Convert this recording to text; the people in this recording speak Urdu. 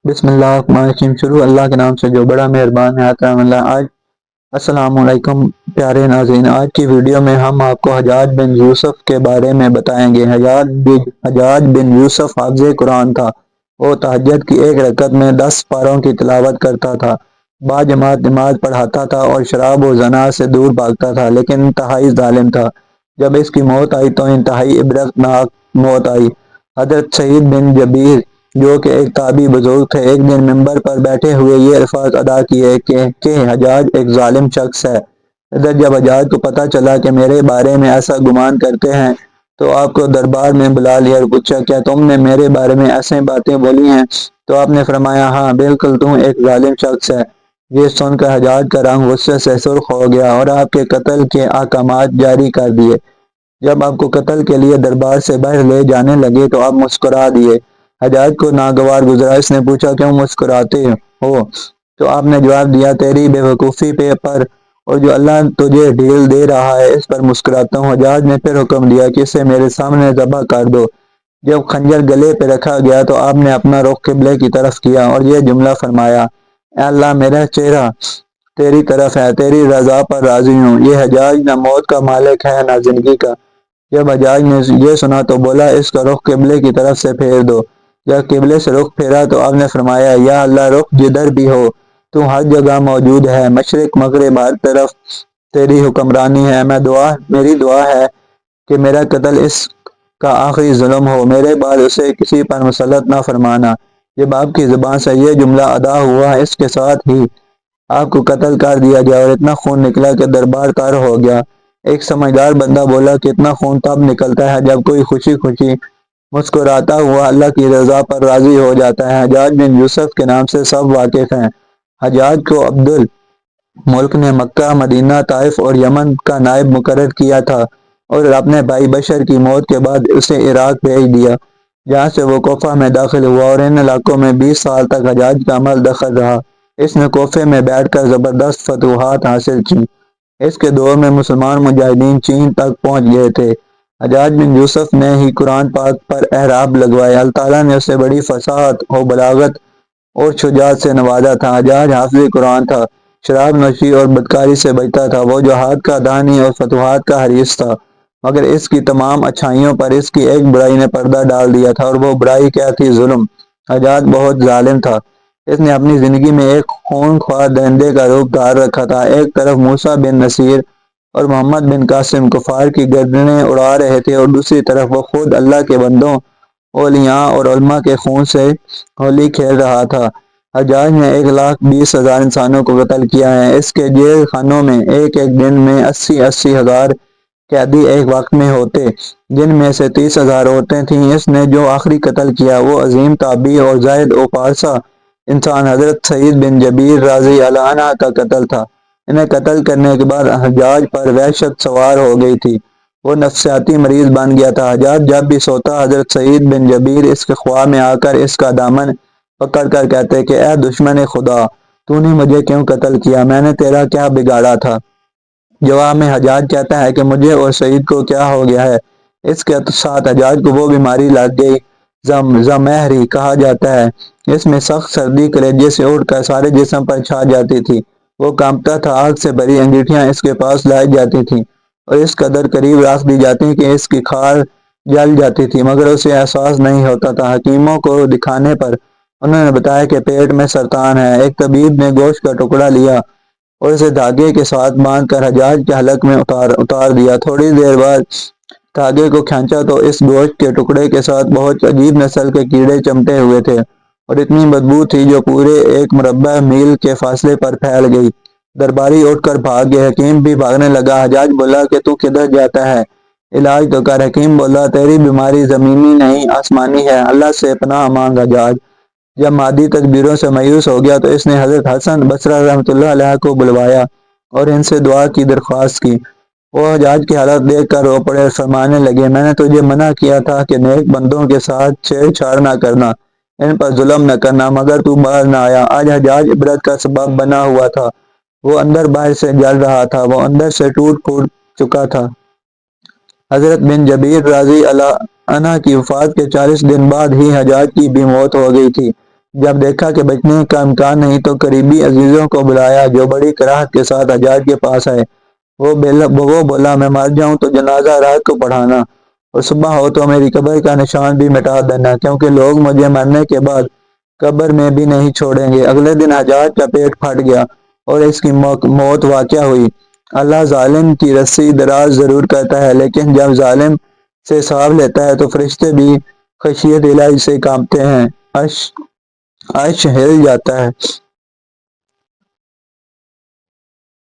بسم اللہ الرحمن الرحیم۔ شروع اللہ کے نام سے جو بڑا مہربان ہے عطا اللہ۔ السلام علیکم پیارے ناظرین، آج کی ویڈیو میں ہم آپ کو حجاج بن یوسف کے بارے میں بتائیں گے۔ حجاج بن یوسف حافظ قرآن تھا۔ وہ تہجد کی ایک رکعت میں 10 پاروں کی تلاوت کرتا تھا، باجماعت نماز پڑھاتا تھا اور شراب و زنا سے دور بھاگتا تھا، لیکن انتہائی ظالم تھا۔ جب اس کی موت آئی تو انتہائی عبرتناک موت آئی۔ حضرت سعید بن جبیر جو کہ ایک تابعی بزرگ تھے، ایک دن ممبر پر بیٹھے ہوئے یہ الفاظ ادا کیے کہ حجاج ایک ظالم شخص ہے۔ ادھر جب حجاج کو پتہ چلا کہ میرے بارے میں ایسا گمان کرتے ہیں تو آپ کو دربار میں بلا لیا اور پوچھا، کیا تم نے میرے بارے میں ایسے باتیں بولی ہیں؟ تو آپ نے فرمایا، ہاں بالکل، تم ایک ظالم شخص ہے۔ یہ سن کر حجاج کا رنگ غصے سے سرخ ہو گیا اور آپ کے قتل کے احکامات جاری کر دیے۔ جب آپ کو قتل کے لیے دربار سے باہر لے جانے لگے تو آپ مسکرا دیے۔ حجاج کو ناگوار گزرا۔ اس نے پوچھا، کیوں مسکراتے ہو؟ تو آپ نے جواب دیا، تیری بے وقوفی پر اور جو اللہ تجھے ڈھیل دے رہا ہے اس پر مسکراتا ہوں۔ حجاج نے پھر حکم دیا کہ اسے میرے سامنے ذبح کر دو۔ جب خنجر گلے پہ رکھا گیا تو آپ نے اپنا رخ قبلے کی طرف کیا اور یہ جملہ فرمایا، اے اللہ، میرا چہرہ تیری طرف ہے، تیری رضا پر راضی ہوں۔ یہ حجاج نہ موت کا مالک ہے نہ زندگی کا۔ جب حجاج نے یہ سنا تو بولا، اس کا رخ قبلے کی طرف سے پھیر دو۔ جب قبلے سے رخ پھیرا تو آپ نے فرمایا، یا اللہ، رخ جدھر بھی ہو تو ہر جگہ موجود ہے، مشرق مغرب ہر طرف تیری حکمرانی ہے۔ میری دعا ہے کہ میرا قتل اس کا آخری ظلم ہو، میرے بعد اسے کسی پر مسلط نہ فرمانا۔ جب آپ کی زبان سے یہ جملہ ادا ہوا، اس کے ساتھ ہی آپ کو قتل کر دیا گیا اور اتنا خون نکلا کہ دربار تر ہو گیا۔ ایک سمجھدار بندہ بولا کہ اتنا خون تب نکلتا ہے جب کوئی خوشی خوشی مسکراتا ہوا اللہ کی رضا پر راضی ہو جاتا ہے۔ حجاج بن یوسف کے نام سے سب واقف ہیں۔ حجاج کو عبد الملک نے مکہ، مدینہ، طائف اور یمن کا نائب مقرر کیا تھا اور اپنے بھائی بشر کی موت کے بعد اسے عراق بھیج دیا، جہاں سے وہ کوفہ میں داخل ہوا اور ان علاقوں میں 20 سال تک حجاج کا عمل دخل رہا۔ اس نے کوفے میں بیٹھ کر زبردست فتوحات حاصل کی۔ اس کے دور میں مسلمان مجاہدین چین تک پہنچ گئے تھے۔ حجاج بن یوسف نے ہی قرآن پاک پر احراب لگوائے۔ اللہ تعالیٰ نے اسے بڑی فصاحت و بلاغت اور شجاعت سے نوازا تھا۔ حجاج حافظ قرآن تھا، شراب نوشی اور بدکاری سے بچتا تھا، وہ جہاد کا دانی اور فتوحات کا حریص تھا، مگر اس کی تمام اچھائیوں پر اس کی ایک برائی نے پردہ ڈال دیا تھا، اور وہ برائی کیا تھی؟ ظلم۔ حجاج بہت ظالم تھا۔ اس نے اپنی زندگی میں ایک خون خوار درندے کا روپ دھار رکھا تھا۔ ایک طرف موسیٰ بن نصیر اور محمد بن قاسم کفار کی گردنیں اڑا رہے تھے اور دوسری طرف وہ خود اللہ کے بندوں، اولیاء اور علماء کے خون سے ہولی کھیل رہا تھا۔ حجاج نے 1,20,000 انسانوں کو قتل کیا ہے۔ اس کے جیل خانوں میں ایک ایک دن میں 80,000 ہزار قیدی ایک وقت میں ہوتے، جن میں سے 30,000 عورتیں تھیں۔ اس نے جو آخری قتل کیا وہ عظیم تابعی اور زاہد و پارسا انسان حضرت سعید بن جبیر رضی اللہ عنہ کا قتل تھا۔ انہیں قتل کرنے کے بعد حجاج پر وحشت سوار ہو گئی تھی، وہ نفسیاتی مریض بن گیا تھا۔ حجاج جب بھی سوتا، حضرت سعید بن جبیر اس کے خواب میں آ کر اس کا دامن پکڑ کر کہتے کہ اے دشمن خدا، تو نے مجھے کیوں قتل کیا؟ میں نے تیرا کیا بگاڑا تھا؟ جواب میں حجاج کہتا ہے کہ مجھے اور سعید کو کیا ہو گیا ہے؟ اس کے ساتھ حجاج کو وہ بیماری لگ گئی زمہری کہا جاتا ہے۔ اس میں سخت سردی کلیجے سے اٹھ کر سارے جسم پر چھا جاتی تھی، وہ کانپتا تھا، آگ سے بھری انگیٹھیاں اس کے پاس لائی جاتی تھیں اور اس قدر قریب رکھ دی جاتی کہ اس کی کھال جل جاتی تھی، مگر اسے احساس نہیں ہوتا تھا۔ حکیموں کو دکھانے پر انہوں نے بتایا کہ پیٹ میں سرطان ہے۔ ایک طبیب نے گوشت کا ٹکڑا لیا اور اسے دھاگے کے ساتھ باندھ کر حجاج کے حلق میں اتار دیا۔ تھوڑی دیر بعد دھاگے کو کھینچا تو اس گوشت کے ٹکڑے کے ساتھ بہت عجیب نسل کے کیڑے چمٹے ہوئے تھے اور اتنی بدبو تھی جو پورے 1 مربع میل کے فاصلے پر پھیل گئی۔ درباری اٹھ کر بھاگ گئے، حکیم بھی بھاگنے لگا۔ حجاج بولا کہ تو کدھر جاتا ہے؟ علاج تو کر۔ حکیم بولا، تیری بیماری زمینی نہیں آسمانی ہے، اللہ سے پناہ مانگ۔ حجاج جب مادی تدبیروں سے مایوس ہو گیا تو اس نے حضرت حسن بصری رحمۃ اللہ علیہ کو بلوایا اور ان سے دعا کی درخواست کی۔ وہ حجاج کی حالت دیکھ کر رو پڑے اور فرمانے لگے، میں نے تجھے منع کیا تھا کہ نیک بندوں کے ساتھ چھیڑ چھاڑ نہ کرنا، ان پر ظلم نہ کرنا، مگر تو باز نہ آیا۔ آج حجاج عبرت کا سبب بنا ہوا تھا، وہ اندر باہر سے جل رہا تھا، وہ اندر سے ٹوٹ پھوٹ چکا تھا۔ حضرت بن جبیر رضی اللہ عنہ کی وفات کے 40 دن بعد ہی حجاج کی بھی موت ہو گئی تھی۔ جب دیکھا کہ بچنے کا امکان نہیں تو قریبی عزیزوں کو بلایا جو بڑی کراہت کے ساتھ حجاج کے پاس آئے۔ وہ بولا میں مر جاؤں تو جنازہ رات کو پڑھانا، اور صبح ہو تو میری قبر کا نشان بھی مٹا دینا، کیونکہ لوگ مجھے مرنے کے بعد قبر میں بھی نہیں چھوڑیں گے۔ اگلے دن حجاج کا پیٹ پھٹ گیا اور اس کی موت واقع ہوئی۔ اللہ ظالم کی رسی دراز ضرور کرتا ہے، لیکن جب ظالم سے حساب لیتا ہے تو فرشتے بھی خشیت الہی سے کانپتے ہیں، عرش ہل جاتا ہے۔